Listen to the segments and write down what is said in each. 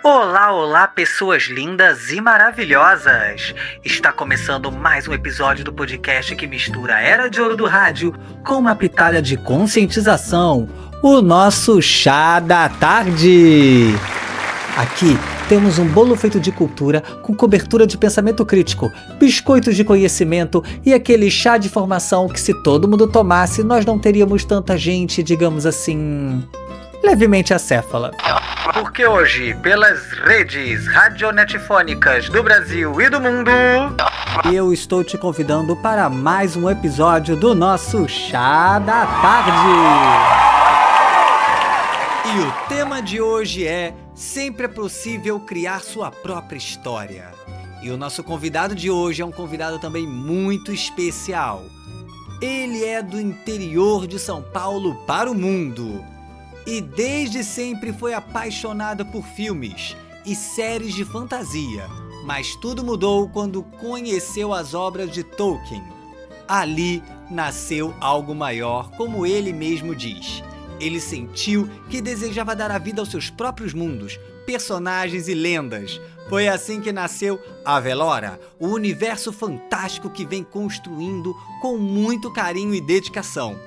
Olá, olá, pessoas lindas e maravilhosas! Está começando mais um episódio do podcast que mistura a Era de Ouro do Rádio com uma pitada de conscientização, o nosso Chá da Tarde! Aqui temos um bolo feito de cultura com cobertura de pensamento crítico, biscoitos de conhecimento e aquele chá de formação que, se todo mundo tomasse, nós não teríamos tanta gente, digamos assim, levemente acéfala. Porque hoje, pelas redes radionetfônicas do Brasil e do mundo, eu estou te convidando para mais um episódio do nosso Chá da Tarde. E o tema de hoje é: sempre é possível criar sua própria história. E o nosso convidado de hoje é um convidado também muito especial. Ele é do interior de São Paulo para o mundo. E desde sempre foi apaixonado por filmes e séries de fantasia, mas tudo mudou quando conheceu as obras de Tolkien. Ali nasceu algo maior, como ele mesmo diz. Ele sentiu que desejava dar a vida aos seus próprios mundos, personagens e lendas. Foi assim que nasceu Avelora, o universo fantástico que vem construindo com muito carinho e dedicação.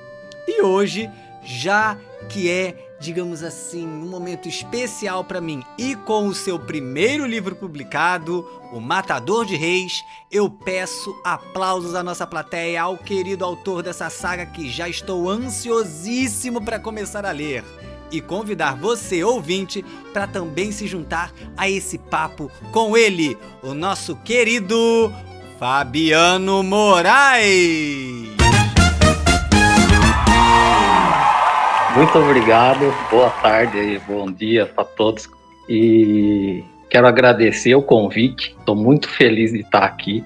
E hoje, já que é, digamos assim, um momento especial para mim, e com o seu primeiro livro publicado, O Matador de Reis, eu peço aplausos à nossa plateia, ao querido autor dessa saga que já estou ansiosíssimo para começar a ler, e convidar você, ouvinte, para também se juntar a esse papo com ele, o nosso querido Fabiano Moraes. Muito obrigado, boa tarde e bom dia para todos. E quero agradecer o convite, estou muito feliz de estar aqui,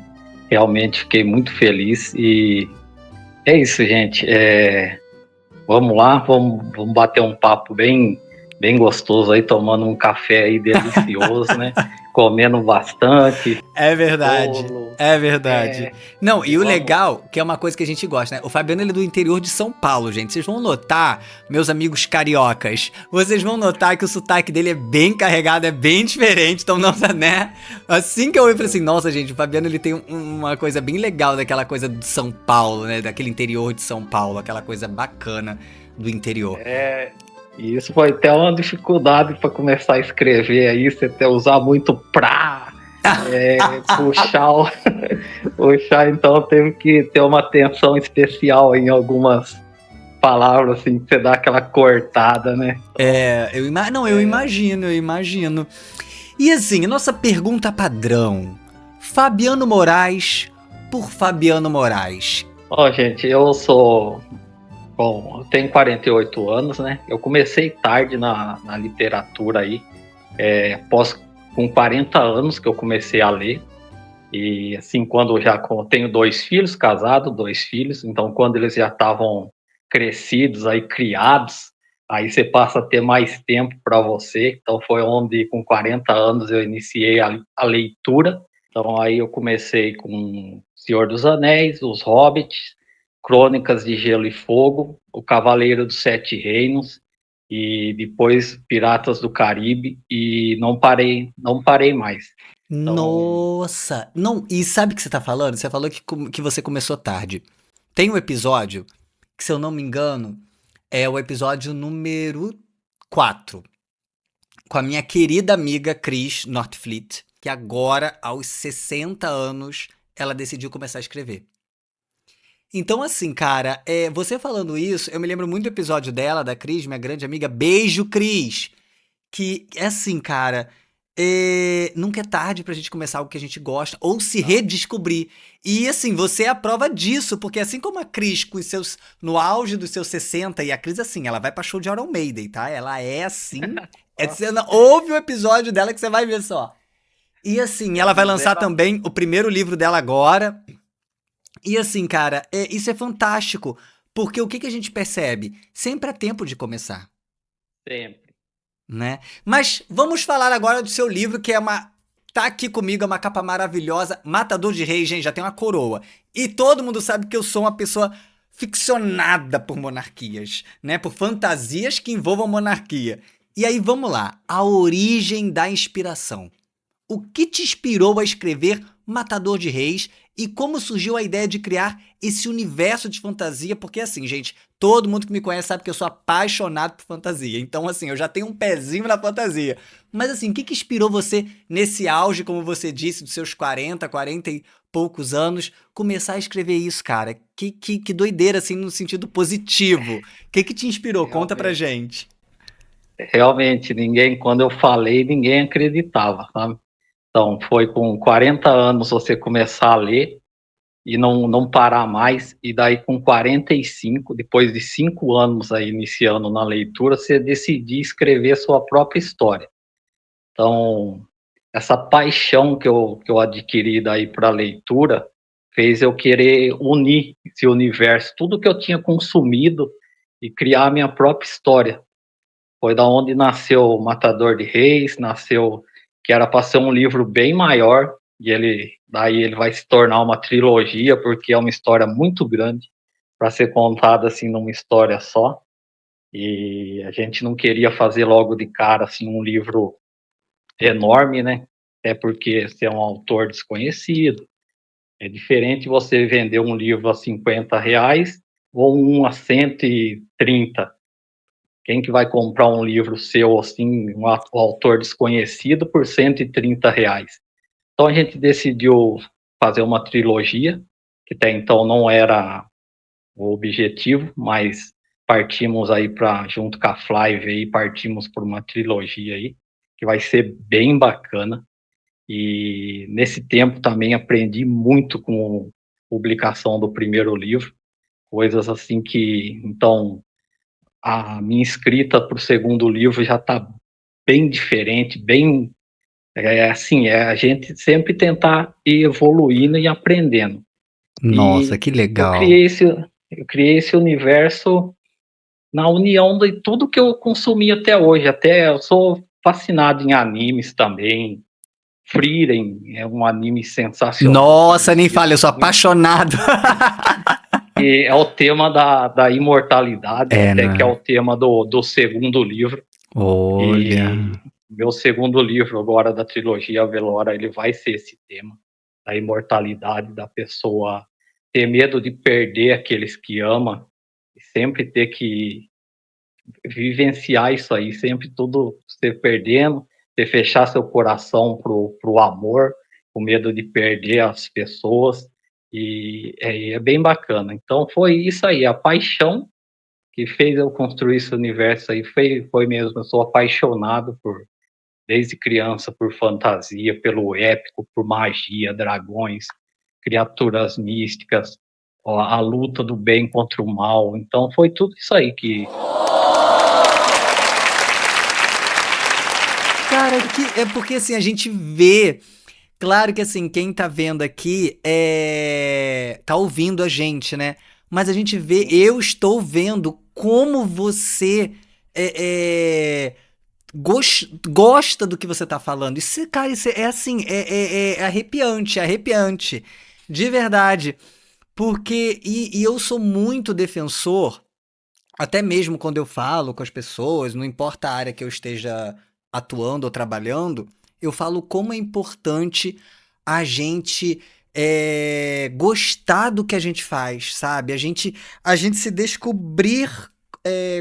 realmente fiquei muito feliz. E é isso, gente, vamos lá, vamos bater um papo bem gostoso aí, tomando um café aí delicioso, né? Comendo bastante. É verdade, bolo. é verdade. Não, e o legal, que é uma coisa que a gente gosta, né? O Fabiano, ele é do interior de São Paulo, gente. Vocês vão notar, meus amigos cariocas, vocês vão notar que o sotaque dele é bem carregado, é bem diferente. Então, nossa, né? Assim que eu falei assim, nossa, gente, o Fabiano, ele tem uma coisa bem legal daquela coisa de São Paulo, né? Daquele interior de São Paulo, aquela coisa bacana do interior. E isso foi até uma dificuldade para começar a escrever aí, você até usar muito puxar, então teve que ter uma atenção especial em algumas palavras, assim, que você dá aquela cortada, né? Eu imagino. E assim, a nossa pergunta padrão: Fabiano Moraes por Fabiano Moraes. Gente, eu tenho 48 anos, né? Eu comecei tarde na literatura aí, com 40 anos que eu comecei a ler. E assim, quando eu tenho 2 filhos, casado, 2 filhos, então quando eles já estavam crescidos, aí criados, aí você passa a ter mais tempo para você. Então foi onde, com 40 anos, eu iniciei a leitura. Então aí eu comecei com Senhor dos Anéis, Os Hobbits, Crônicas de Gelo e Fogo, O Cavaleiro dos Sete Reinos, e depois Piratas do Caribe, e não parei mais. Então... Nossa! Não, e sabe o que você tá falando? Você falou que você começou tarde. Tem um episódio que, se eu não me engano, é o episódio número 4, com a minha querida amiga Cris Northfleet, que agora, aos 60 anos, ela decidiu começar a escrever. Então, assim, cara, você falando isso, eu me lembro muito do episódio dela, da Cris, minha grande amiga. Beijo, Cris! Que é assim, cara, nunca é tarde pra gente começar algo que a gente gosta ou se redescobrir. E assim, você é a prova disso, porque assim como a Cris no auge dos seus 60, e a Cris, assim, ela vai pra show de Iron Maiden, tá? Ela é assim. Ouve o episódio dela que você vai ver só. E assim, ela vai lançar também o primeiro livro dela agora. E assim, cara, isso é fantástico, porque o que a gente percebe? Sempre é tempo de começar. Sempre. Né? Mas vamos falar agora do seu livro, que tá aqui comigo, é uma capa maravilhosa, Matador de Reis, gente, já tem uma coroa. E todo mundo sabe que eu sou uma pessoa ficcionada por monarquias, né? Por fantasias que envolvam monarquia. E aí, vamos lá. A origem da inspiração. O que te inspirou a escrever Matador de Reis e como surgiu a ideia de criar esse universo de fantasia? Porque assim, gente, todo mundo que me conhece sabe que eu sou apaixonado por fantasia. Então, assim, eu já tenho um pezinho na fantasia. Mas assim, o que inspirou você nesse auge, como você disse, dos seus 40 e poucos anos, começar a escrever isso, cara? Que doideira, assim, no sentido positivo. O que te inspirou? Conta pra Realmente, gente. realmente, ninguém, quando eu falei, ninguém acreditava, sabe? Então, foi com 40 anos você começar a ler e não parar mais, e daí com 45, depois de 5 anos aí iniciando na leitura, você decidir escrever sua própria história. Então, essa paixão que eu adquiri daí para a leitura fez eu querer unir esse universo, tudo que eu tinha consumido e criar a minha própria história. Foi da onde nasceu o Matador de Reis, nasceu que era para ser um livro bem maior, e daí ele vai se tornar uma trilogia, porque é uma história muito grande para ser contada assim numa história só. E a gente não queria fazer logo de cara assim um livro enorme, né? Até porque você é um autor desconhecido. É diferente você vender um livro a R$ 50 ou um a 130. Quem que vai comprar um livro seu, assim, um autor desconhecido, por R$ 130? Então a gente decidiu fazer uma trilogia, que até então não era o objetivo, mas partimos aí junto com a Flávia aí, partimos por uma trilogia aí, que vai ser bem bacana. E nesse tempo também aprendi muito com a publicação do primeiro livro, coisas assim que, então, a minha escrita para o segundo livro já está bem diferente, bem assim, a gente sempre tentar ir evoluindo e aprendendo. Nossa, E que eu legal. criei esse, eu criei esse universo na união de tudo que eu consumi até hoje. Até eu sou fascinado em animes também. Frieren é um anime sensacional que eu Nossa, nem fale, eu assisto sou muito. apaixonado. E é o tema da imortalidade, É, até que é né? o tema do segundo livro. Olha. E meu segundo livro agora da trilogia Velora, ele vai ser esse tema, da imortalidade da pessoa, ter medo de perder aqueles que ama, e sempre ter que vivenciar isso aí, sempre tudo você perdendo, você fechar seu coração pro amor, com medo de perder as pessoas, e é bem bacana. Então foi isso aí, a paixão que fez eu construir esse universo aí, foi mesmo, eu sou apaixonado desde criança por fantasia, pelo épico, por magia, dragões, criaturas místicas, a luta do bem contra o mal. Então foi tudo isso aí que Cara, é porque assim, a gente vê. Claro que assim, quem tá vendo aqui tá ouvindo a gente, né? Mas a gente vê, eu estou vendo como você é, é, gosta do que você tá falando. Isso, cara, isso é assim, é arrepiante, é arrepiante. De verdade. Porque, e eu sou muito defensor, até mesmo quando eu falo com as pessoas, não importa a área que eu esteja atuando ou trabalhando, eu falo como é importante a gente gostar do que a gente faz, sabe? A gente se descobrir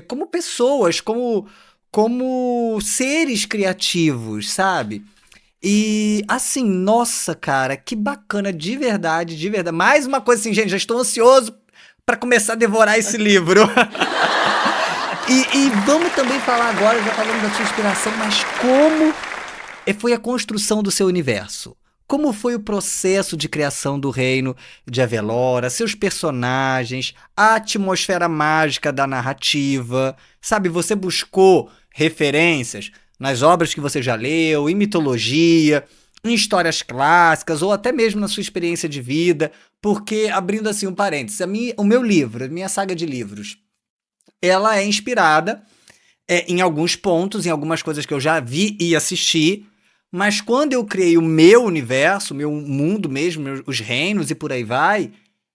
como pessoas, como seres criativos, sabe? E assim, nossa, cara, que bacana, de verdade, de verdade. Mais uma coisa assim, gente, já estou ansioso para começar a devorar esse livro. E vamos também falar agora, já falamos da sua inspiração, mas como foi a construção do seu universo? Como foi o processo de criação do reino de Avelora, seus personagens, a atmosfera mágica da narrativa? Sabe, você buscou referências nas obras que você já leu, em mitologia, em histórias clássicas ou até mesmo na sua experiência de vida? Porque, abrindo assim um parênteses, o meu livro, a minha saga de livros, ela é inspirada em alguns pontos, em algumas coisas que eu já vi e assisti, mas quando eu criei o meu universo, o meu mundo mesmo, os reinos e por aí vai,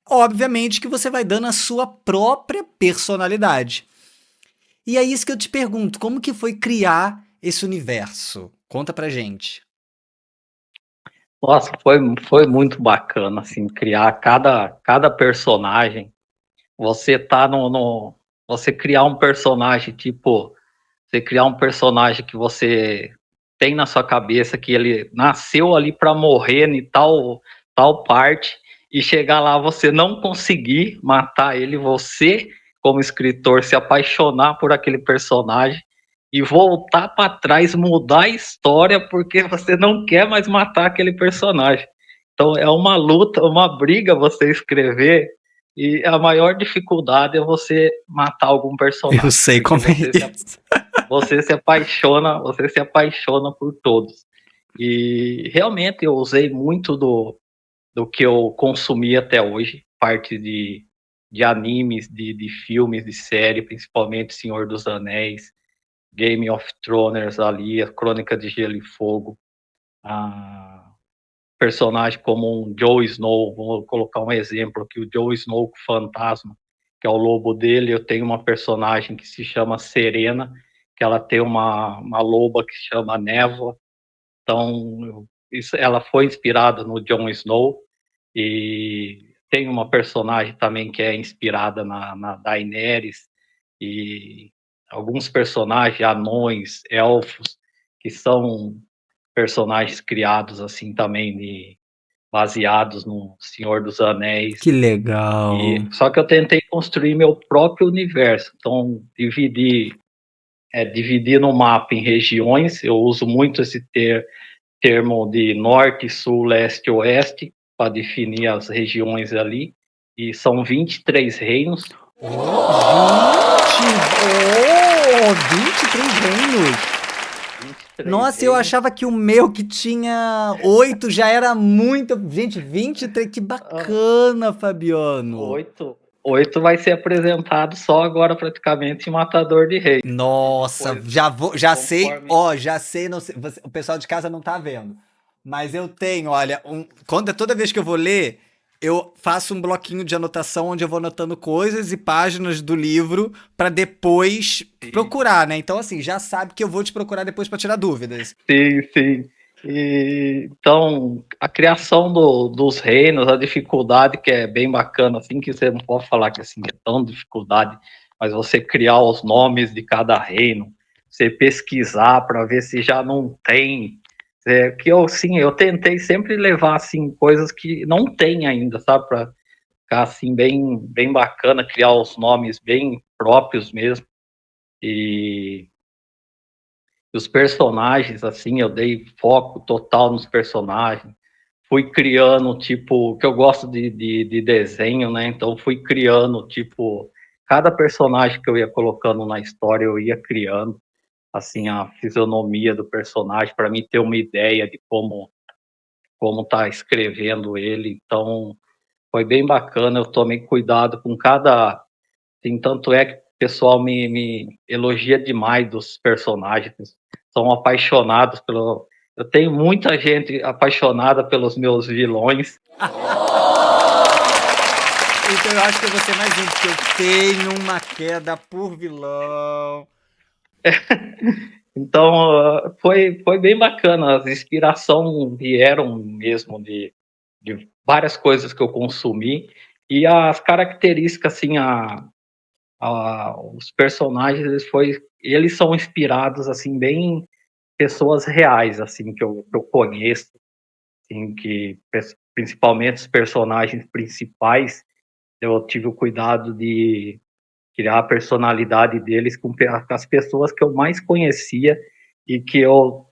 obviamente que você vai dando a sua própria personalidade. E é isso que eu te pergunto, como que foi criar esse universo? Conta pra gente. Nossa, foi muito bacana, assim, criar cada personagem. Você tá você criar um personagem, tipo, você criar um personagem que você tem na sua cabeça que ele nasceu ali para morrer em tal parte e chegar lá você não conseguir matar ele, você como escritor se apaixonar por aquele personagem e voltar para trás, mudar a história porque você não quer mais matar aquele personagem. Então é uma luta, uma briga você escrever e a maior dificuldade é você matar algum Eu personagem, sei porque como é isso. você se apaixona por todos. E realmente eu usei muito do que eu consumi até hoje, parte de animes, de filmes, de série, principalmente Senhor dos Anéis, Game of Thrones ali, a Crônica de Gelo e Fogo, a personagem como um Jon Snow, vou colocar um exemplo aqui, o Jon Snow com o fantasma, que é o lobo dele, eu tenho uma personagem que se chama Serena, que ela tem uma loba que se chama Névoa, então ela foi inspirada no Jon Snow, e tem uma personagem também que é inspirada na Daenerys, e alguns personagens, anões, elfos, que são personagens criados assim também baseados no Senhor dos Anéis. Que legal. E só que eu tentei construir meu próprio universo. Então, dividir no mapa em regiões. Eu uso muito esse termo de norte, sul, leste, oeste para definir as regiões ali. E são 23 reinos. Gente! 23 reinos! 23 Nossa, eu reinos. achava que o meu que tinha 8 já era muito. Gente, 23, que Ah, bacana, Fabiano. oito vai ser apresentado só agora praticamente em Matador de Reis. E Nossa, depois, já sei, conforme ó, já sei, não sei, o pessoal de casa não tá vendo. Mas eu tenho, olha, toda vez que eu vou ler, eu faço um bloquinho de anotação onde eu vou anotando coisas e páginas do livro pra depois procurar, né? Então assim, já sabe que eu vou te procurar depois pra tirar dúvidas. sim, sim. E, então, a criação dos reinos, a dificuldade que é bem bacana, assim, que você não pode falar que assim, é tão dificuldade, mas você criar os nomes de cada reino, você pesquisar para ver se já não tem. Que eu, sim, eu tentei sempre levar, assim, coisas que não tem ainda, sabe? Para ficar, assim, bem bacana, criar os nomes bem próprios mesmo. E os personagens, assim, eu dei foco total nos personagens. Fui criando, tipo, que eu gosto de desenho, né? Então fui criando, tipo, cada personagem que eu ia colocando na história, eu ia criando, assim, a fisionomia do personagem, para mim ter uma ideia de como tá escrevendo ele. Então foi bem bacana, eu tomei cuidado com cada. Assim, tanto é que o pessoal me elogia demais dos personagens, são apaixonados pelo. Eu tenho muita gente apaixonada pelos meus vilões. Então eu acho que eu vou ser mais um, porque eu tenho uma queda por vilão. Então foi bem bacana. As inspirações vieram mesmo de várias coisas que eu consumi e as características, assim, os personagens eles são inspirados assim bem pessoas reais assim que eu conheço, assim, que principalmente os personagens principais eu tive o cuidado de criar a personalidade deles com as pessoas que eu mais conhecia e que eu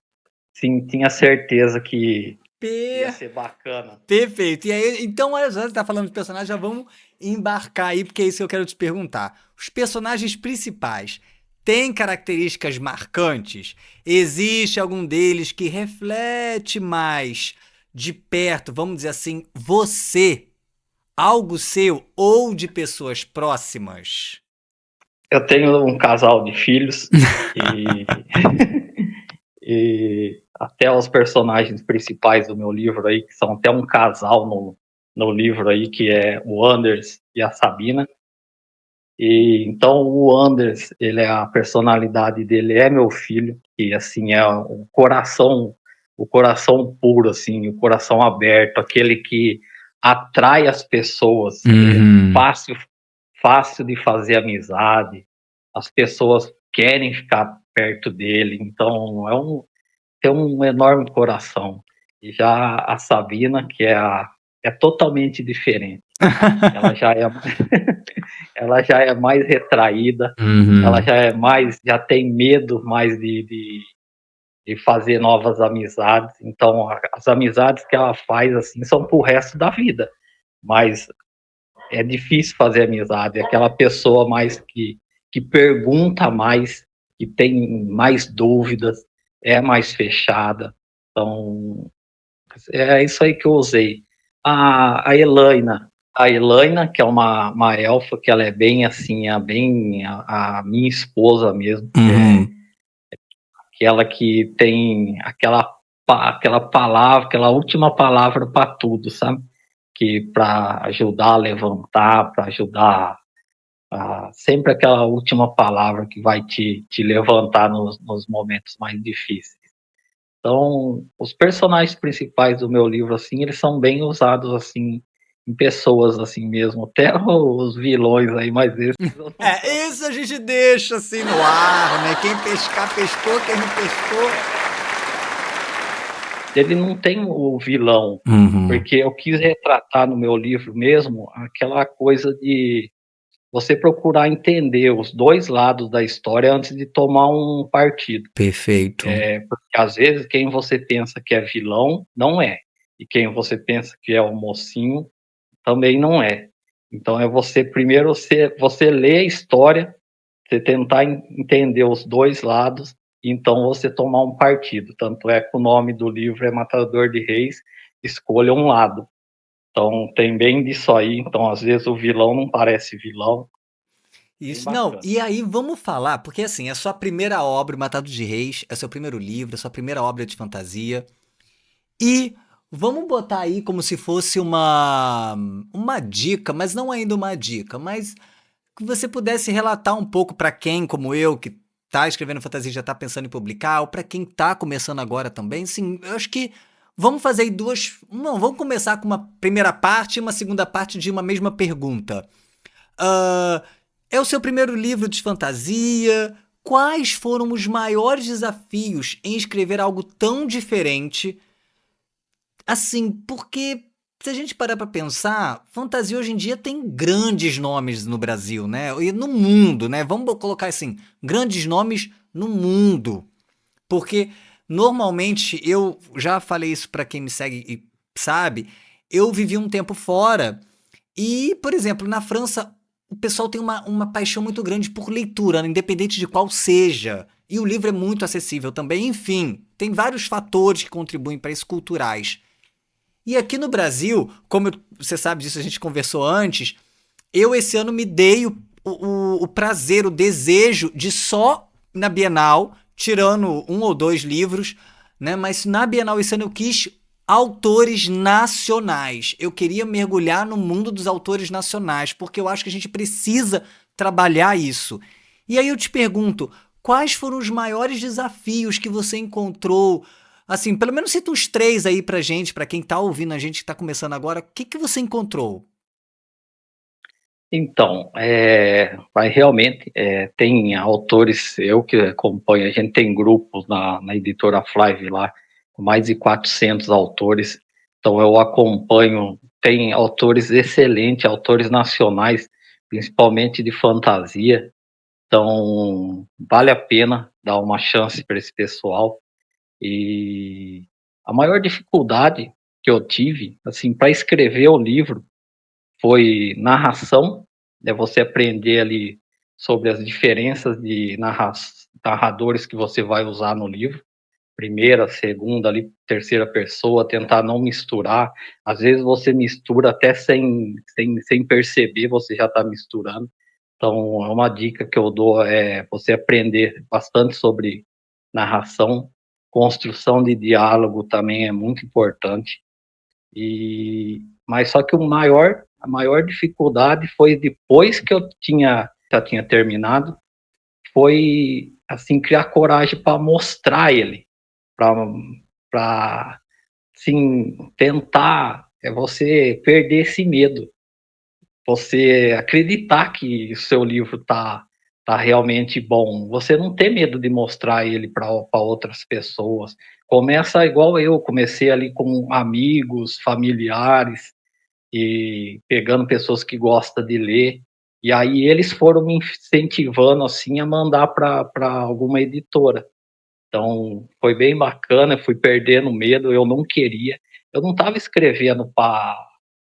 sim, tinha certeza que ia ser bacana. Perfeito. E aí, então, olha só, você tá falando de personagens, já vamos embarcar aí, porque é isso que eu quero te perguntar. Os personagens principais têm características marcantes? Existe algum deles que reflete mais de perto, vamos dizer assim, você, algo seu ou de pessoas próximas? Eu tenho um casal de filhos e, e até os personagens principais do meu livro aí, que são até um casal no livro aí, que é o Anders e a Sabina. E então o Anders, ele é a personalidade dele é meu filho, e assim é o coração puro assim, o coração aberto, aquele que atrai as pessoas, é Uhum. fácil de fazer amizade, as pessoas querem ficar perto dele, então tem um enorme coração. E já a Sabina, é totalmente diferente. Ela já é, ela já é mais retraída, ela Uhum. já tem medo mais de fazer novas amizades. Então, as amizades que ela faz assim são pro resto da vida. Mas é difícil fazer amizade. É aquela pessoa mais que pergunta mais, que tem mais dúvidas, é mais fechada. Então, é isso aí que eu usei. A Elaina, que é uma elfa, que ela é bem assim, a minha esposa mesmo, que é Uhum. aquela que tem aquela palavra, aquela última palavra para tudo, sabe? Que para ajudar a levantar, para ajudar sempre aquela última palavra que vai te levantar nos momentos mais difíceis. Então, os personagens principais do meu livro, assim, eles são bem usados, assim, em pessoas, assim mesmo. Até os vilões aí, mas esses eu não É, isso a gente deixa assim no ar, né? Quem pescar, pescou, quem não pescou. ele não tem o vilão, Uhum. porque eu quis retratar no meu livro mesmo aquela coisa de você procurar entender os dois lados da história antes de tomar um partido. Perfeito. Porque às vezes quem você pensa que é vilão não é, e quem você pensa que é o mocinho também não é. Então é você primeiro você ler a história, você tentar entender os dois lados, e então você tomar um partido. Tanto é que o nome do livro é Matador de Reis, escolha um lado. Então tem bem disso aí. Então às vezes o vilão não parece vilão. Bem Isso, não, bacana. e aí vamos falar, porque assim, é sua primeira obra, O Matado de Reis, é seu primeiro livro, é sua primeira obra de fantasia, e vamos botar aí como se fosse uma dica, mas não ainda uma dica, mas que você pudesse relatar um pouco para quem, como eu, que tá escrevendo fantasia e já tá pensando em publicar, ou para quem tá começando agora também, sim, eu acho que vamos fazer aí duas, não, vamos começar com uma primeira parte e uma segunda parte de uma mesma pergunta. Ah, é o seu primeiro livro de fantasia? Quais foram os maiores desafios em escrever algo tão diferente? Assim, porque se a gente parar pra pensar, fantasia hoje em dia tem grandes nomes no Brasil, né? E no mundo, né? Vamos colocar assim, grandes nomes no mundo. Porque normalmente eu já falei isso pra quem me segue e sabe, eu vivi um tempo fora e, por exemplo, na França, o pessoal tem uma paixão muito grande por leitura, independente de qual seja. E o livro é muito acessível também. Enfim, tem vários fatores que contribuem para isso culturais. E aqui no Brasil, como você sabe disso, a gente conversou antes, eu esse ano me dei o prazer, o desejo de só na Bienal, tirando um ou dois livros, né? Mas na Bienal esse ano eu quis autores nacionais. Eu queria mergulhar no mundo dos autores nacionais, porque eu acho que a gente precisa trabalhar isso. E aí eu te pergunto, quais foram os maiores desafios que você encontrou? Assim, pelo menos cita uns três aí pra gente, pra quem tá ouvindo a gente que tá começando agora, o que que você encontrou? Então, mas realmente tem autores, eu que acompanho, a gente tem grupos na editora Flive lá, com mais de 400 autores, então eu acompanho, tem autores excelentes, autores nacionais, principalmente de fantasia, então vale a pena dar uma chance para esse pessoal. E a maior dificuldade que eu tive, assim, para escrever o livro foi narração, né, você aprender ali sobre as diferenças de narradores que você vai usar no livro, primeira, segunda, ali, terceira pessoa, tentar não misturar. Às vezes você mistura até sem perceber, você já está misturando. Então, é uma dica que eu dou é você aprender bastante sobre narração, construção de diálogo também é muito importante. Mas só que a maior dificuldade foi depois que eu tinha já tinha terminado, foi assim criar coragem para mostrar ele, para assim, tentar você perder esse medo, você acreditar que o seu livro tá realmente bom, você não ter medo de mostrar ele para outras pessoas. Começa igual eu, comecei ali com amigos, familiares, e pegando pessoas que gostam de ler, e aí eles foram me incentivando assim a mandar para alguma editora. Então foi bem bacana, eu fui perdendo medo, eu não queria, eu não estava escrevendo para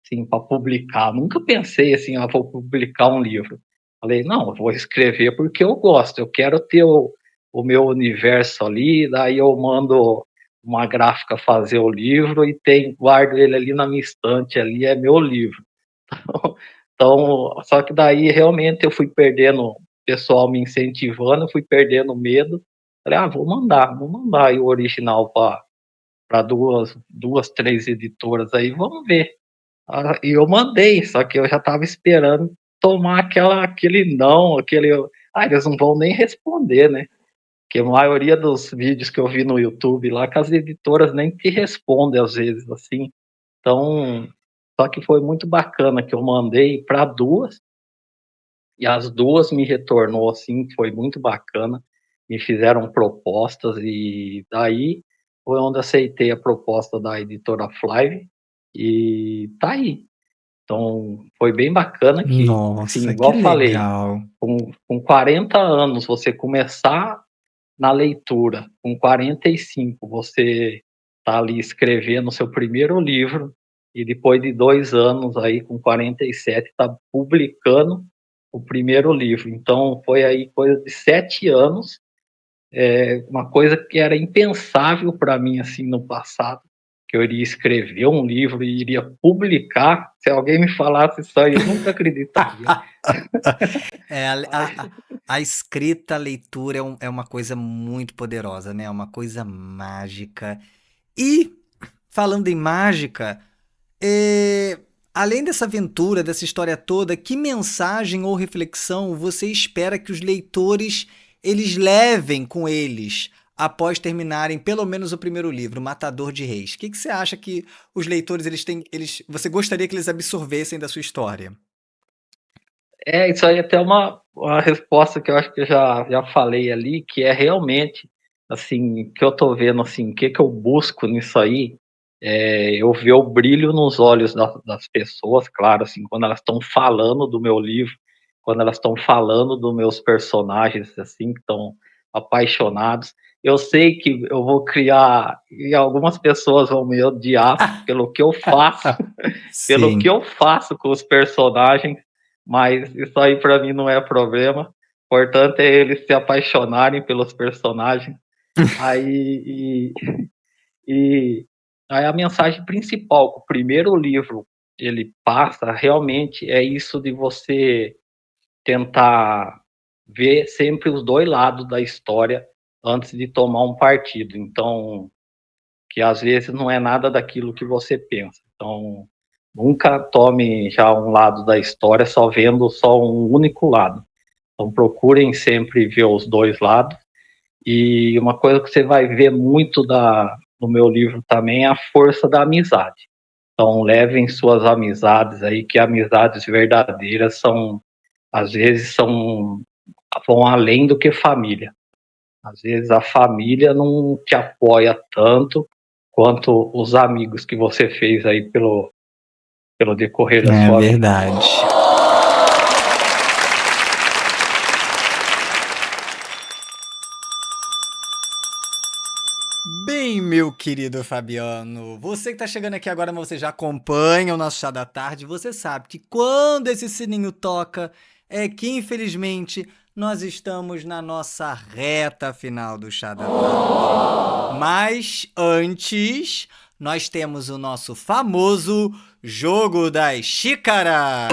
assim, para publicar, nunca pensei assim, ah, vou publicar um livro. Falei, não, eu vou escrever porque eu gosto, eu quero ter o meu universo ali, daí eu mando uma gráfica fazer o livro e guardo ele ali na minha estante, ali é meu livro. Então, só que daí realmente eu fui perdendo, o pessoal me incentivando, eu fui perdendo medo. Falei, ah, vou mandar aí o original para duas, três editoras aí, vamos ver. Ah, e eu mandei, só que eu já estava esperando tomar aquele não, eles não vão nem responder, né? Porque a maioria dos vídeos que eu vi no YouTube lá, que as editoras nem te respondem às vezes, assim. Então, só que foi muito bacana que eu mandei para duas, e as duas me retornou assim, foi muito bacana, me fizeram propostas, e daí foi onde aceitei a proposta da editora Flive, e tá aí. Então, foi bem bacana que, assim, Nossa, que igual falei, legal. com 40 anos você começar na leitura, com 45 você tá ali escrevendo o seu primeiro livro, e depois de 2 anos aí, com 47, tá publicando o primeiro livro. Então, foi aí coisa de 7 anos, uma coisa que era impensável para mim, assim, no passado, que eu iria escrever um livro e iria publicar. Se alguém me falasse isso aí, eu nunca acreditaria. É, a escrita, a leitura é uma coisa muito poderosa, né? É uma coisa mágica. E, falando em mágica, é, além dessa aventura, dessa história toda, que mensagem ou reflexão você espera que os leitores eles levem com eles após terminarem pelo menos o primeiro livro, Matador de Reis? O que você acha que os leitores você gostaria que eles absorvessem da sua história? Isso aí é até uma resposta que eu acho que eu já falei ali, que é realmente, assim, que eu tô vendo, assim, o que eu busco nisso aí, eu ver o brilho nos olhos das pessoas, claro, assim, quando elas estão falando do meu livro, quando elas estão falando dos meus personagens, assim, que estão apaixonados. Eu sei que eu vou criar, e algumas pessoas vão me odiar pelo que eu faço, pelo que Sim. eu faço com os personagens, mas isso aí para mim não é problema. O importante é eles se apaixonarem pelos personagens. Aí, e aí a mensagem principal que o primeiro livro ele passa realmente é isso de você tentar ver sempre os dois lados da história antes de tomar um partido. Então, que às vezes não é nada daquilo que você pensa. Então, nunca tome já um lado da história só vendo só um único lado. Então, procurem sempre ver os dois lados. E uma coisa que você vai ver muito no meu livro também é a força da amizade. Então, levem suas amizades aí, que amizades verdadeiras às vezes, vão além do que família. Às vezes a família não te apoia tanto quanto os amigos que você fez aí pelo decorrer da É sua vida. verdade. Bem, meu querido Fabiano, você que tá chegando aqui agora, mas você já acompanha o nosso Chá da Tarde, você sabe que quando esse sininho toca, é que infelizmente nós estamos na nossa reta final do Chá da Tarde. Mas antes, nós temos o nosso famoso Jogo das Xícaras.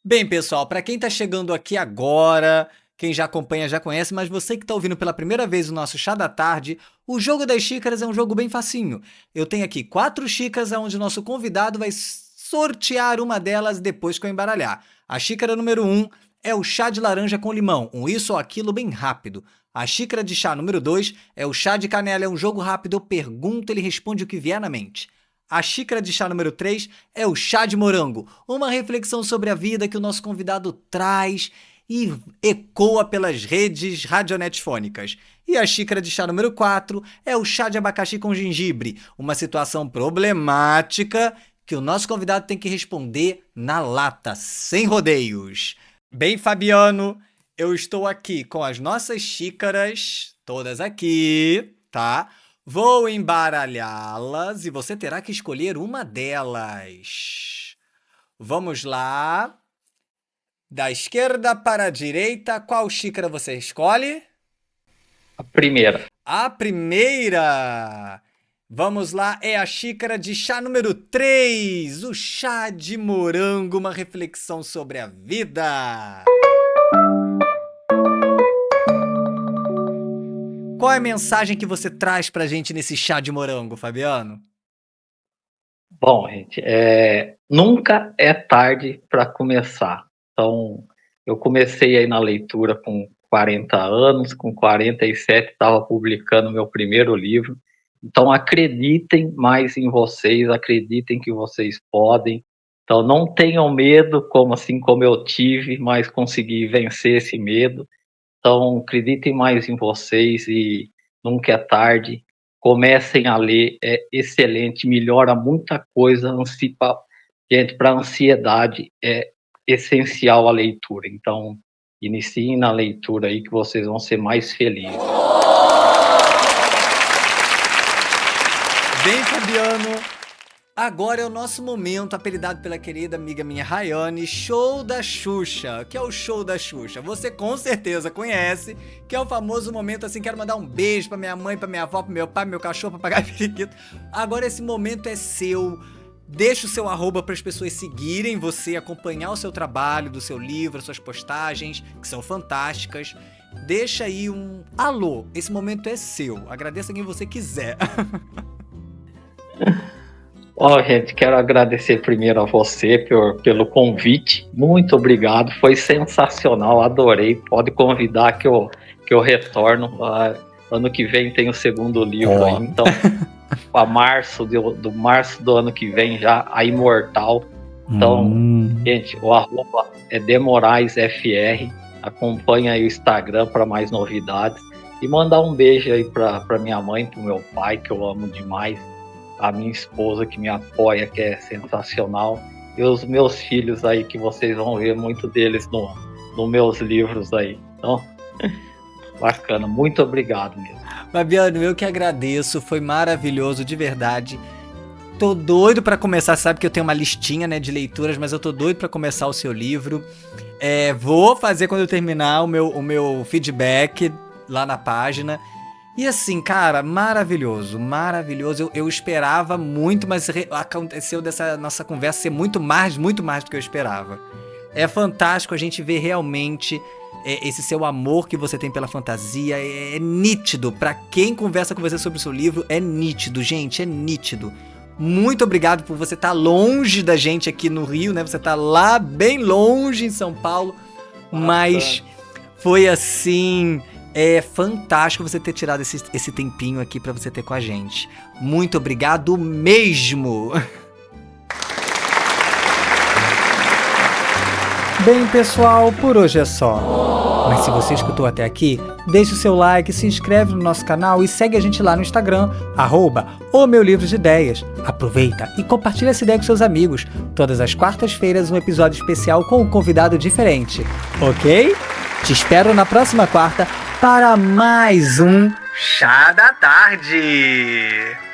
Bem, pessoal, para quem tá chegando aqui agora, quem já acompanha já conhece, mas você que tá ouvindo pela primeira vez o nosso Chá da Tarde, o Jogo das Xícaras é um jogo bem facinho. Eu tenho aqui 4 xícaras onde o nosso convidado vai sortear uma delas depois que eu embaralhar. A xícara número 1 é o chá de laranja com limão, um isso ou aquilo bem rápido. A xícara de chá número 2 é o chá de canela, é um jogo rápido, eu pergunto, ele responde o que vier na mente. A xícara de chá número 3 é o chá de morango, uma reflexão sobre a vida que o nosso convidado traz e ecoa pelas redes radionetifônicas. E a xícara de chá número 4 é o chá de abacaxi com gengibre, uma situação problemática que o nosso convidado tem que responder na lata, sem rodeios. Bem, Fabiano, eu estou aqui com as nossas xícaras, todas aqui, tá? Vou embaralhá-las e você terá que escolher uma delas. Vamos lá. Da esquerda para a direita, qual xícara você escolhe? A primeira. A primeira! Vamos lá, é a xícara de chá número 3, o chá de morango, uma reflexão sobre a vida. Qual é a mensagem que você traz pra gente nesse chá de morango, Fabiano? Bom, gente, nunca é tarde para começar. Então, eu comecei aí na leitura com 40 anos, com 47 estava publicando meu primeiro livro. Então, acreditem mais em vocês, acreditem que vocês podem. Então, não tenham medo, assim como eu tive, mas consegui vencer esse medo. Então, acreditem mais em vocês e nunca é tarde. Comecem a ler, é excelente, melhora muita coisa. Gente, para a ansiedade é essencial a leitura. Então, iniciem na leitura aí que vocês vão ser mais felizes. Bem, Fabiano, agora é o nosso momento, apelidado pela querida amiga minha Rayane, Show da Xuxa. O que é o Show da Xuxa? Você com certeza conhece, que é o famoso momento assim, quero mandar um beijo pra minha mãe, pra minha avó, pro meu pai, pro meu cachorro, papagaio e periquito. Agora esse momento é seu. Deixa o seu arroba para as pessoas seguirem você, acompanhar o seu trabalho, do seu livro, suas postagens, que são fantásticas. Deixa aí um alô, esse momento é seu. Agradeça quem você quiser. Gente, quero agradecer primeiro a você pelo convite. Muito obrigado, foi sensacional, adorei. Pode convidar que eu retorno. Ano que vem tem o segundo livro aí, então a março do ano que vem já, a Imortal. Então, gente, o arroba é DeMoraesFR. Acompanha aí o Instagram para mais novidades. E mandar um beijo aí para minha mãe, pro meu pai, que eu amo demais. A minha esposa que me apoia, que é sensacional. E os meus filhos aí, que vocês vão ver muito deles nos meus livros aí. Então, bacana. Muito obrigado mesmo. Fabiano, eu que agradeço. Foi maravilhoso, de verdade. Tô doido pra começar. Sabe que eu tenho uma listinha, né, de leituras, mas eu tô doido pra começar o seu livro. Vou fazer quando eu terminar o meu feedback lá na página. E assim, cara, maravilhoso, maravilhoso. Eu esperava muito, mas aconteceu dessa nossa conversa ser muito mais do que eu esperava. É fantástico a gente ver realmente esse seu amor que você tem pela fantasia. É nítido. Pra quem conversa com você sobre o seu livro, é nítido, gente, é nítido. Muito obrigado por você estar longe da gente aqui no Rio, né? Você tá lá bem longe em São Paulo, mas foi assim... É fantástico você ter tirado esse tempinho aqui pra você ter com a gente. Muito obrigado mesmo! Bem, pessoal, por hoje é só. Mas se você escutou até aqui, deixe o seu like, se inscreve no nosso canal e segue a gente lá no Instagram, @OMeuLivroDeIdeias. Aproveita e compartilha essa ideia com seus amigos. Todas as quartas-feiras um episódio especial com um convidado diferente, ok? Te espero na próxima quarta para mais um Chá da Tarde!